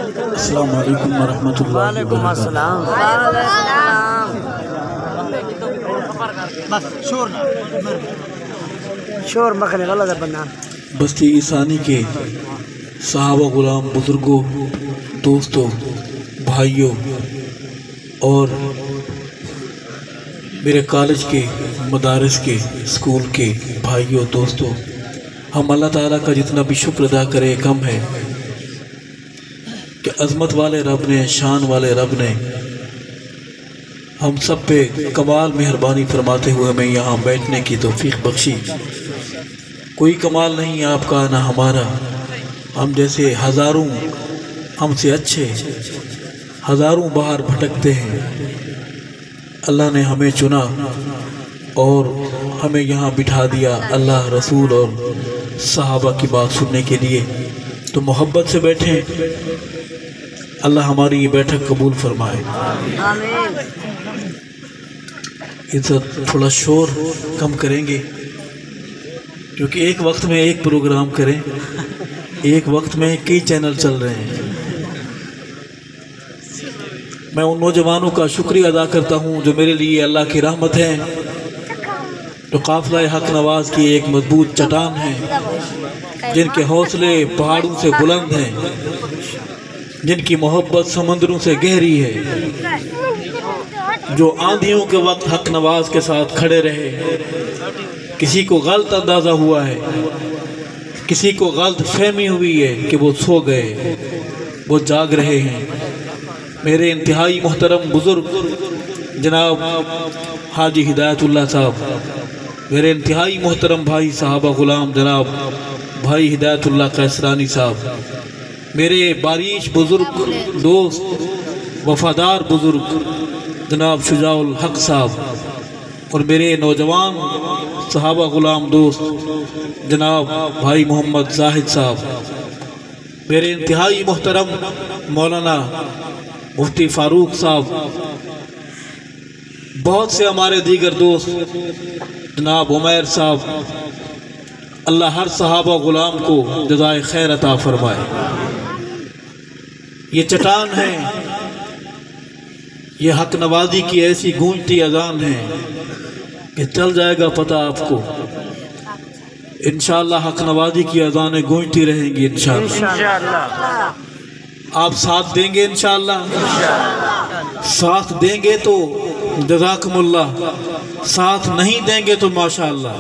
السلام علیکم ورحمۃ اللہ وعلیکم السلام۔ شور مکھنے غلط ہے بندہ۔ بستی عیسانی کے صحابہ غلام بزرگوں، دوستوں، بھائیوں اور میرے کالج کے، مدارس کے، اسکول کے بھائیوں دوستوں، ہم اللہ تعالیٰ کا جتنا بھی شکر ادا کرے کم ہے کہ عظمت والے رب نے، شان والے رب نے ہم سب پہ کمال مہربانی فرماتے ہوئے ہمیں یہاں بیٹھنے کی توفیق بخشی۔ کوئی کمال نہیں آپ کا نہ ہمارا، ہم جیسے ہزاروں ہم سے اچھے ہزاروں باہر بھٹکتے ہیں، اللہ نے ہمیں چنا اور ہمیں یہاں بٹھا دیا اللہ، رسول اور صحابہ کی بات سننے کے لیے، تو محبت سے بیٹھیں۔ اللہ ہماری یہ بیٹھک قبول فرمائے۔ عزت تھوڑا شور کم کریں گے کیونکہ ایک وقت میں ایک پروگرام کریں، ایک وقت میں کئی چینل چل رہے ہیں۔ میں ان نوجوانوں کا شکریہ ادا کرتا ہوں جو میرے لیے اللہ کی رحمت ہیں، جو قافلہ حق نواز کی ایک مضبوط چٹان ہیں، جن کے حوصلے پہاڑوں سے بلند ہیں، جن کی محبت سمندروں سے گہری ہے، جو آندھیوں کے وقت حق نواز کے ساتھ کھڑے رہے۔ کسی کو غلط اندازہ ہوا ہے، کسی کو غلط فہمی ہوئی ہے کہ وہ سو گئے، وہ جاگ رہے ہیں۔ میرے انتہائی محترم بزرگ جناب حاجی ہدایت اللہ صاحب، میرے انتہائی محترم بھائی صحابہ غلام جناب بھائی ہدایت اللہ قیسرانی صاحب، میرے باریش بزرگ دوست وفادار بزرگ جناب شجاع الحق صاحب، اور میرے نوجوان صحابہ غلام دوست جناب بھائی محمد زاہد صاحب، میرے انتہائی محترم مولانا مفتی فاروق صاحب، بہت سے ہمارے دیگر دوست جناب عمیر صاحب، اللہ ہر صحابہ غلام کو جزائے خیر عطا فرمائے۔ یہ چٹان ہے، یہ حق نوازی کی ایسی گونجتی اذان ہے کہ چل جائے گا پتہ آپ کو، انشاءاللہ حق نوازی کی اذانیں گونجتی رہیں گی انشاءاللہ۔ آپ ساتھ دیں گے انشاءاللہ؟ ساتھ دیں گے تو جزاکم اللہ، ساتھ نہیں دیں گے تو ماشاءاللہ،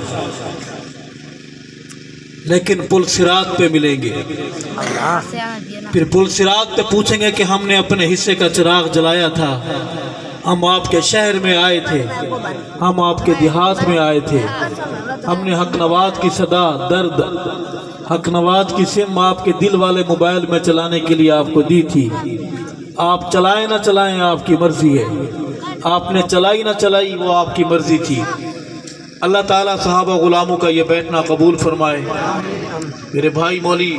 لیکن پل صراط پہ ملیں گے، پھر پل صراط پہ پوچھیں گے کہ ہم نے اپنے حصے کا چراغ جلایا تھا، ہم آپ کے شہر میں آئے تھے، ہم آپ کے دیہات میں آئے تھے، ہم نے حق نواز کی صدا، درد، حق نواز کی سم آپ کے دل والے موبائل میں چلانے کے لیے آپ کو دی تھی۔ آپ چلائیں نہ چلائیں آپ کی مرضی ہے، آپ نے چلائی نہ چلائی وہ آپ کی مرضی تھی۔ اللہ تعالیٰ صحابہ غلاموں کا یہ بیٹھنا قبول فرمائے۔ میرے بھائی مولی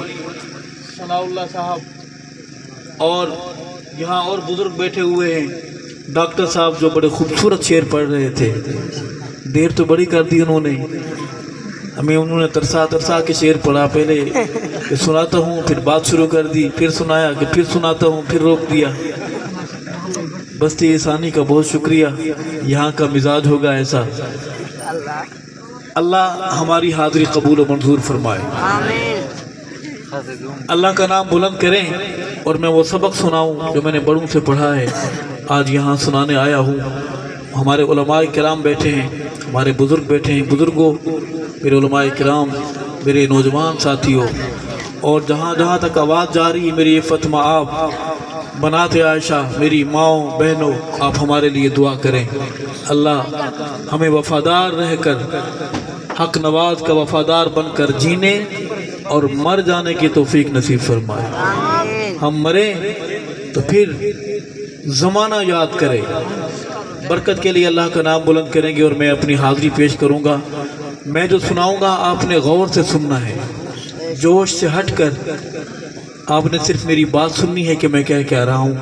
ثناء اللہ صاحب اور یہاں اور بزرگ بیٹھے ہوئے ہیں، ڈاکٹر صاحب جو بڑے خوبصورت شعر پڑھ رہے تھے، دیر تو بڑی کر دی انہوں نے ہمیں، انہوں نے ترسا ترسا کے شعر پڑھا، پہلے کہ سناتا ہوں پھر بات شروع کر دی، پھر سنایا کہ پھر سناتا ہوں، پھر روک دیا۔ بستی عیسانی کا بہت شکریہ، یہاں کا مزاج ہوگا ایسا۔ اللہ ہماری حاضری قبول و منظور فرمائے، اللہ کا نام بلند کریں، اور میں وہ سبق سناؤں جو میں نے بڑوں سے پڑھا ہے، آج یہاں سنانے آیا ہوں۔ ہمارے علماء کرام بیٹھے ہیں، ہمارے بزرگ بیٹھے ہیں، بزرگوں، میرے علماء کرام، میرے نوجوان ساتھیوں، اور جہاں جہاں تک آواز جا رہی ہے، میری عفت آپ بنات عائشہ، میری ماؤں بہنوں، آپ ہمارے لیے دعا کریں۔ اللہ ہمیں وفادار رہ کر، حق نواز کا وفادار بن کر جینے اور مر جانے کی توفیق نصیب فرمائے۔ ہم مریں تو پھر زمانہ یاد کرے، برکت کے لیے اللہ کا نام بلند کریں گے، اور میں اپنی حاضری پیش کروں گا۔ میں جو سناؤں گا آپ نے غور سے سننا ہے، جوش سے ہٹ کر آپ نے صرف میری بات سننی ہے کہ میں کہہ رہا ہوں۔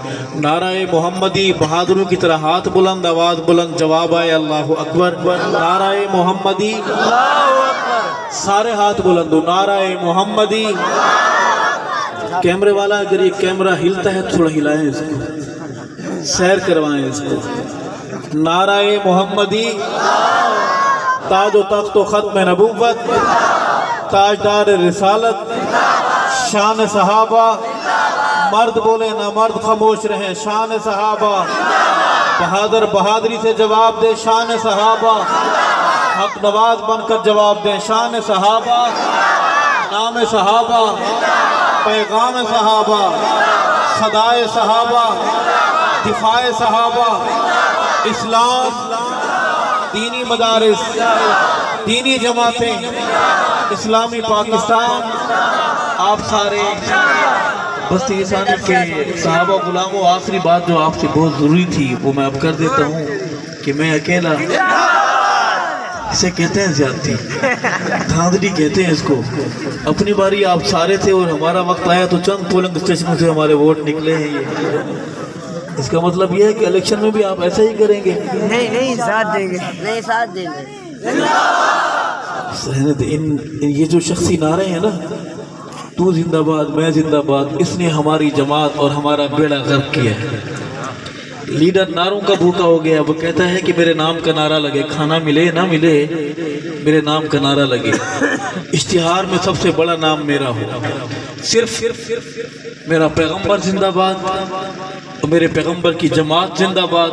نعرہ محمدی، بہادروں کی طرح ہاتھ بلند، آواز بلند، جواب آئے اللہ اکبر۔ نعرہ محمدی، سارے ہاتھ بلند ہو، نعرہ محمدی، کیمرے والا اگر یہ کیمرہ ہلتا ہے تھوڑا ہلائیں اس کو، سیر کروائیں اس کو۔ نعرہ محمدی، تاج و تخت و ختم نبوت، تاجدار رسالت، شان صحابہ، مرد بولے نہ مرد خاموش رہیں، شان صحابہ، بہادر بہادری سے جواب دے، شان صحابہ، حق نواز بن کر جواب دیں، شان صحابہ، نام صحابہ، پیغام صحابہ، صدائے صحابہ، دفاع صحابہ، اسلام، دینی مدارس، دینی جماعتیں، اسلامی پاکستان، آپ سارے بستی عیسانی کے صحابہ غلاموں، آخری بات جو آپ سے بہت ضروری تھی وہ میں اب کر دیتا ہوں کہ میں اکیلا، اسے کہتے ہیں زیادتی، دھاندلی کہتے ہیں اس کو۔ اپنی باری آپ سارے تھے اور ہمارا وقت آیا تو چند پولنگ اسٹیشنوں سے ہمارے ووٹ نکلے ہیں۔ یہ اس کا مطلب یہ ہے کہ الیکشن میں بھی آپ ایسا ہی کریں گے؟ نہیں ساتھ دیں گے، نہیں ساتھ دیں گے۔ یہ جو شخصی نعرے ہیں نا، تو زندہ باد میں زندہ باد، اس نے ہماری جماعت اور ہمارا بیڑا غرق کیا ہے۔ لیڈر نعروں کا بھوکا ہو گیا، وہ کہتا ہے کہ میرے نام کا نعرہ لگے، کھانا ملے نہ ملے میرے نام کا نعرہ لگے، اشتہار میں سب سے بڑا نام میرا ہو، صرف میرا پیغمبر زندہ باد اور میرے پیغمبر کی جماعت زندہ باد،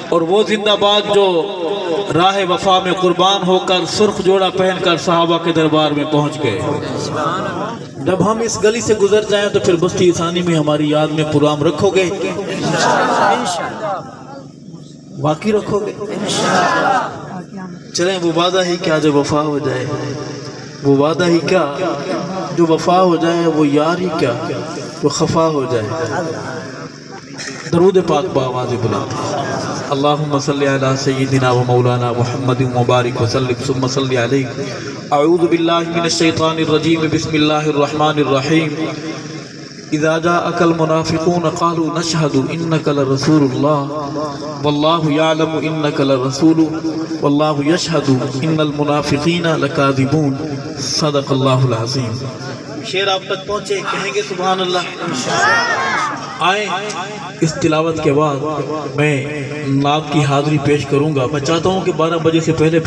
اور وہ زندہ باد جو راہ وفا میں قربان ہو کر سرخ جوڑا پہن کر صحابہ کے دربار میں پہنچ گئے۔ جب ہم اس گلی سے گزر جائیں تو پھر بستی عیسانی میں ہماری یاد میں پروگرام رکھو گے؟ واقعی رکھو گے؟ چلیں وہ وعدہ ہی کیا جو وفا ہو جائے، وہ وعدہ ہی کیا جو وفا ہو جائے، وہ یار ہی کیا جو خفا ہو جائے۔ درود پاک بآواز بلند، اللہم صلی علی سیدنا و مولانا محمد مبارک وسلم ثم صلی علیہ۔ اعوذ باللہ من الشیطان الرجیم، بسم اللہ الرحمن الرحیم۔ اذا جاءك المنافقون قالوا نشهد انك لرسول الله والله يعلم انك لرسول والله يشهد ان المنافقين لكاذبون، صدق اللہ العظیم۔ شعر آپ تک پہنچے، کہیں گے سبحان اللہ؟ آئیں، اس تلاوت کے بعد میں نعت کی حاضری پیش کروں گا۔ میں چاہتا ہوں کہ 12 بجے سے پہلے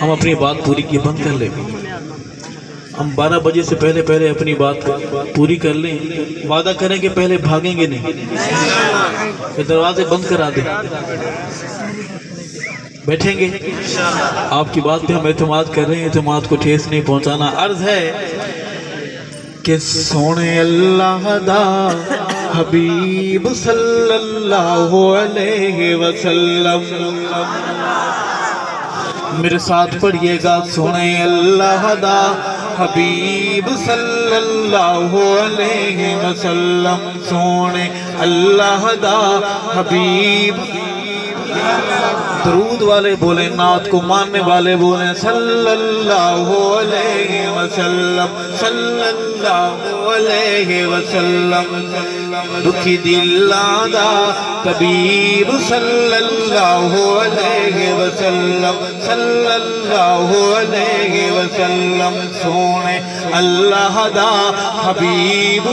ہم اپنی بات پوری کی بند کر لیں، ہم 12 بجے سے پہلے اپنی بات پوری کر لیں۔ وعدہ کریں کہ پہلے بھاگیں گے نہیں، کہ دروازے بند کرا دیں، بیٹھیں گے۔ آپ کی بات پہ ہم اعتماد کر رہے ہیں، اعتماد کو ٹھیس نہیں پہنچانا۔ عرض ہے کہ سونے اللہ دا حبیب صلی اللہ علیہ وسلم، میرے ساتھ پڑھئے گا، سونے اللہ دا حبیب صلی اللہ علیہ وسلم، سونے اللہ دا حبیب۔ درود والے بولیں، نعت کو ماننے والے بولیں، صلی اللہ علیہ وسلم، صلی اللہ علیہ وسلم۔ دکھی دل دا طبیب صلی اللہ علیہ وسلم، صلی اللہ علیہ وسلم، سونے اللہ دا حبیب۔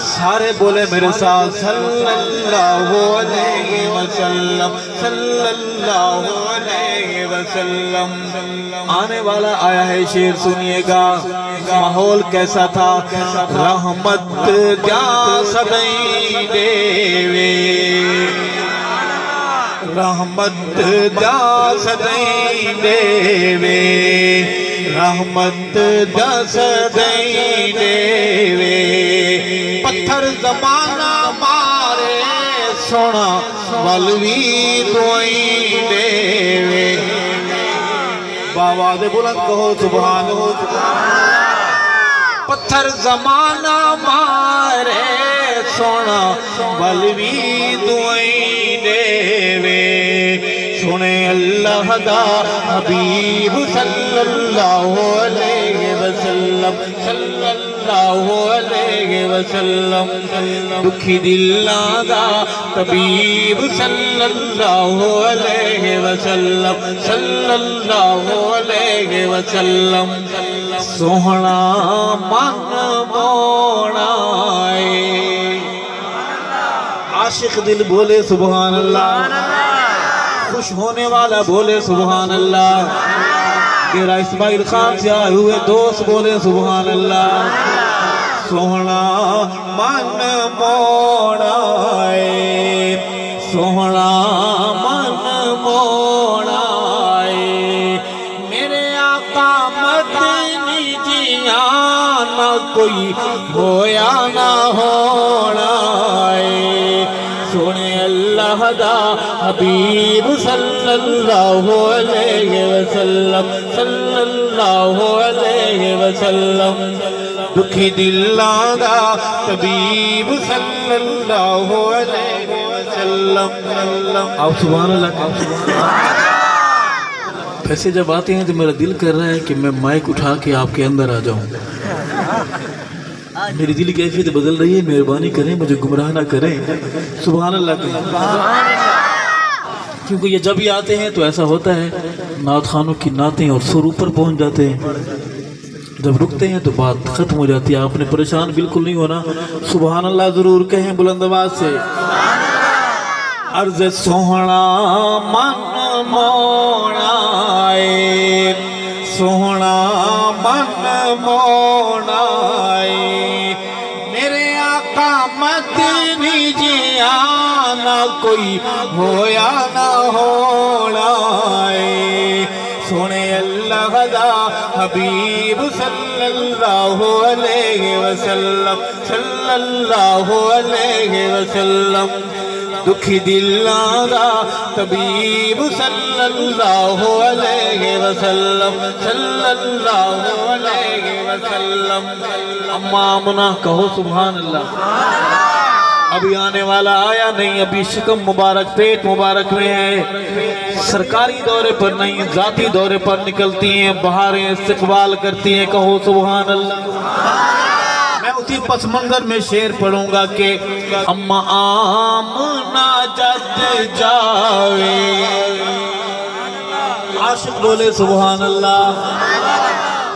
سارے بولے میرے ساتھ، صلی اللہ علیہ وسلم، صلی اللہ علیہ وسلم۔ آنے والا آیا ہے شعر، سنیے گا ماحول کیسا تھا۔ رحمت دیا سدائی دے وے، رحمت دیا سدائی دے وے، رحمت دیا سدائی دے وے۔ پتھر زمانہ مارے سونا ولوی دوئی دے وے، باواز بلند کہو سبحان اللہ۔ پتھر زمانہ مارے سونا ولوی دوئی دے وے، سنے اللہ دا حبیب صلی اللہ علیہ وسلم، صلی اللہ علیہ وسلم۔ وسلم دکھی دلاں دا طبیب صلی اللہ علیہ وسلم صلی اللہ علیہ وسلم سوہنا من موڑا عاشق دل بولے سبحان اللہ خوش ہونے والا بولے سبحان اللہ تیرا اسماعیل خان سے آئے ہوئے دوست بولے سبحان اللہ سوہنا من موڑائے سوہنا من موڑائے میرے آقا مدنی جیاں نہ کوئی ہویا نہ ہونا سونے اللہ دا حبیب صلی اللہ علیہ وسلم صلی اللہ علیہ وسلم دکھی دلاں دا طبیب صلی اللہ علیہ وسلم آپ سبحان اللہ پیسے جب آتے ہیں تو میرا دل کر رہا ہے کہ میں مائک اٹھا کے آپ کے اندر آ جاؤں میری دل کی کیفیت بدل رہی ہے مہربانی کریں مجھے گمراہ نہ کریں سبحان اللہ کہیں کیونکہ یہ جب ہی آتے ہیں تو ایسا ہوتا ہے نعت خانوں کی نعتیں اور سر اوپر پہنچ جاتے ہیں جب رکتے ہیں تو بات ختم ہو جاتی ہے آپ نے پریشان بالکل نہیں ہونا سبحان اللہ ضرور کہیں بلند آواز سے عرض سوہنا من موڑائے سوہنا من موڑائے میرے آقا مدنی جیاں نہ کوئی ہویا نہ ہوڑائے سونے اللہ دا حبیب صلی اللہ علیہ وسلم صلی اللہ علیہ وسلم دکھی دلاں دا طبیب صلی اللہ علیہ وسلم صلی اللہ علیہ وسلم اما آمنہ کہو سبحان اللہ ابھی آنے والا آیا نہیں ابھی شکم مبارک پیٹ مبارک میں ہے سرکاری دورے پر نہیں ذاتی دورے پر نکلتی ہیں بہاریں استقبال کرتی ہیں کہو سبحان اللہ میں اسی پس منظر میں شعر پڑھوں گا کہ اما آمنہ جد جاوے عاشق بولے سبحان اللہ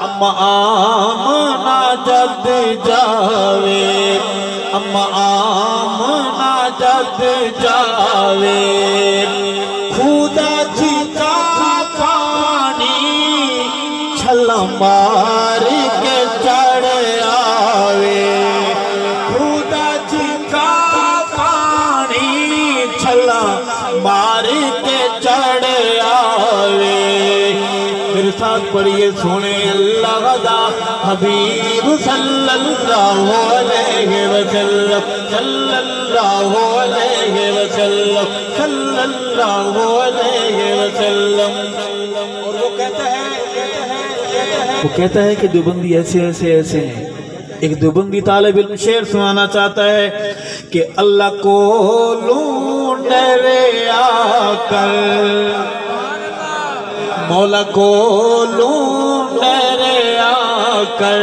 اما آمنہ جد جاوے اما آمنہ جد جاوے خدا جی کا پانی چھلا مار کے چڑھ آوے خدا جی کا پانی چھلا مار کے چڑھ آوے میرے ساتھ پڑھئے سونے اللہ دا حبیب صلی اللہ علیہ وسلم صلی اللہ علیہ وسلم صلی اللہ علیہ وسلم اور وہ کہتا ہے کہ دیوبندی ایسے ایسے ایسے ہیں ایک دیوبندی طالب علم شعر سنانا چاہتا ہے کہ اللہ کو لونڈے آ کر مولا کو لونڈے آ کر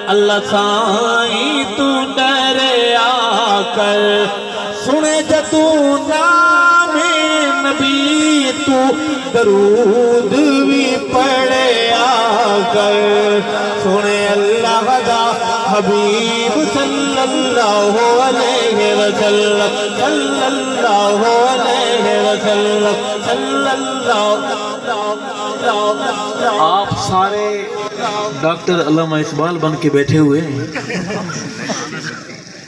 اللہ سائیں تو ڈرے آ کر سنے جتو نام نبی تو درود بھی پڑھے آ کر سنے اللہ دا حبیب صلی اللہ علیہ وسلم صلی اللہ علیہ وسلم صلی اللہ آپ سارے ڈاکٹر علامہ اقبال بن کے بیٹھے ہوئے ہیں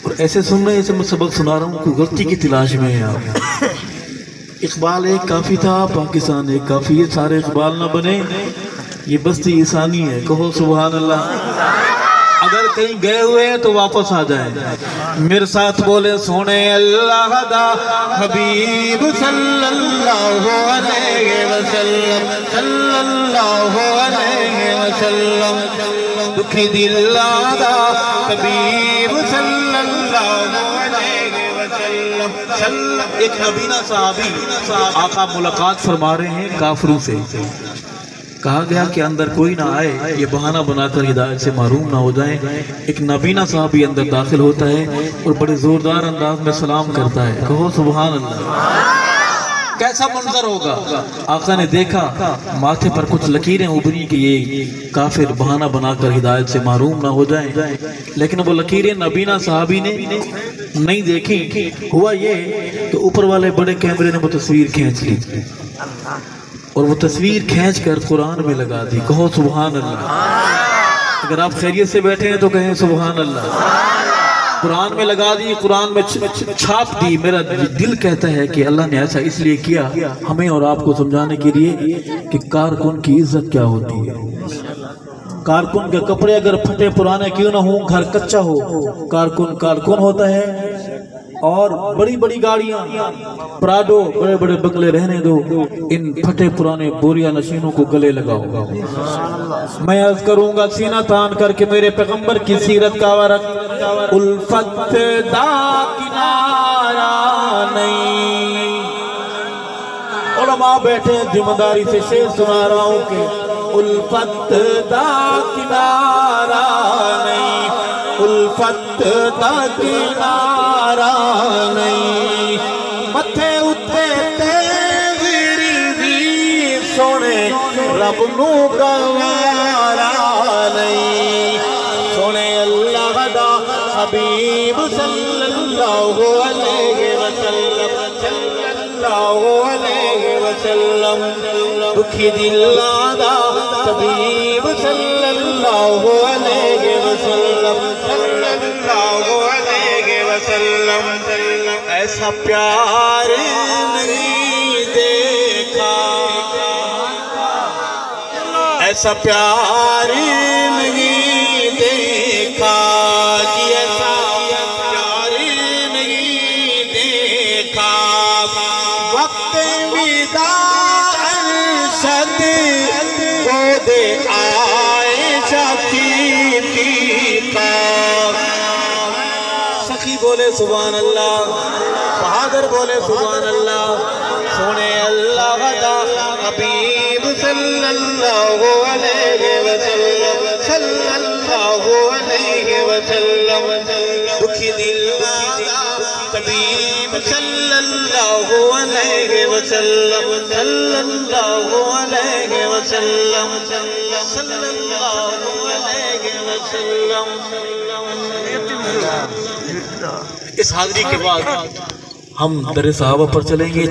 اور ایسے سن رہے ہیں ایسے میں سبق سنا رہا ہوں کوئی غلطی کی تلاش میں ہے آپ اقبال ایک کافی تھا پاکستان ایک کافی ہے سارے اقبال نہ بنے یہ بستی انسانی ہے کہو سبحان اللہ اگر کہیں گئے ہوئے ہیں تو واپس آ جائیں میرے ساتھ بولے سونے اللہ دا حبیب صلی اللہ علیہ وسلم صلی اللہ علیہ وسلم دکھی دلاں دا حبیب صلی اللہ علیہ وسلم ایک نبینہ صحابی آقا ملاقات فرما رہے ہیں کافروں سے کہا گیا کہ اندر کوئی نہ آئے یہ بہانہ بنا کر ہدایت سے محروم نہ ہو جائیں۔ ایک نابینا صحابی اندر داخل ہوتا ہے اور بڑے زوردار انداز میں سلام کرتا ہے، کہو سبحان اللہ۔ کیسا منظر ہوگا؟ آقا نے دیکھا ماتھے پر کچھ لکیریں ابھری کہ یہ کافر بہانہ بنا کر ہدایت سے محروم نہ ہو جائیں، لیکن وہ لکیریں نابینا صحابی نے نہیں دیکھی۔ ہوا یہ کہ اوپر والے بڑے کیمرے نے وہ تصویر کھینچ لی اور وہ تصویر کھینچ کر قرآن میں لگا دی، کہو سبحان اللہ۔ اگر آپ خیریت سے بیٹھے ہیں تو کہیں سبحان اللہ۔ قرآن میں لگا دی، قرآن میں چھاپ دی۔ میرا دل کہتا ہے کہ اللہ نے ایسا اس لیے کیا ہمیں اور آپ کو سمجھانے کے لیے کہ کارکن کی عزت کیا ہوتی ہے۔ کارکن کے کپڑے اگر پھٹے پرانے کیوں نہ ہوں، گھر کچا ہو، کارکن ہوتا ہے۔ اور بڑی بڑی گاڑیاں پراڈو، بڑے بڑے بنگلے رہنے دو، ان پھٹے پرانے بوریا نشینوں کو گلے لگاؤ۔ میں عرض کروں گا سینہ تان کر کے میرے پیغمبر کی سیرت کا ورق، الفت دا کنارہ نہیں۔ علماء بیٹھے ذمہ داری سے شعر سنا رہا ہوں کہ الفت دا کنارہ نہیں، الفت دا کنارہ نہیں، متھے اتے تیری بھی سونے رب نو گوارا نہیں، سونے اللہ دا حبیب صلی اللہ علیہ وسلم، صلی اللہ علیہ وسلم، دکھی دل دا طبیب صلی اللہ علیہ وسلم، صلی اللہ علیہ وسلم، ایسا پیار نہیں دیکھا، ایسا پیار نہیں دیکھا، جی ایسا پیار نہیں دیکھا، وقت وداع ارشد گود عائشہ کی پیکا۔ سخی بولے سبحان اللہ، بہادر بولے سبحان اللہ، سونے اللہ دا حبیب صلی اللہ علیہ وسلم، صلی اللہ علیہ وسلم، دکھی دل دا طبیب صلی اللہ علیہ وسلم، صلی اللہ علیہ وسلم، صلی اللہ علیہ وسلم۔ اس حاضری کے بعد ہم در صحابہ پر چلیں گے۔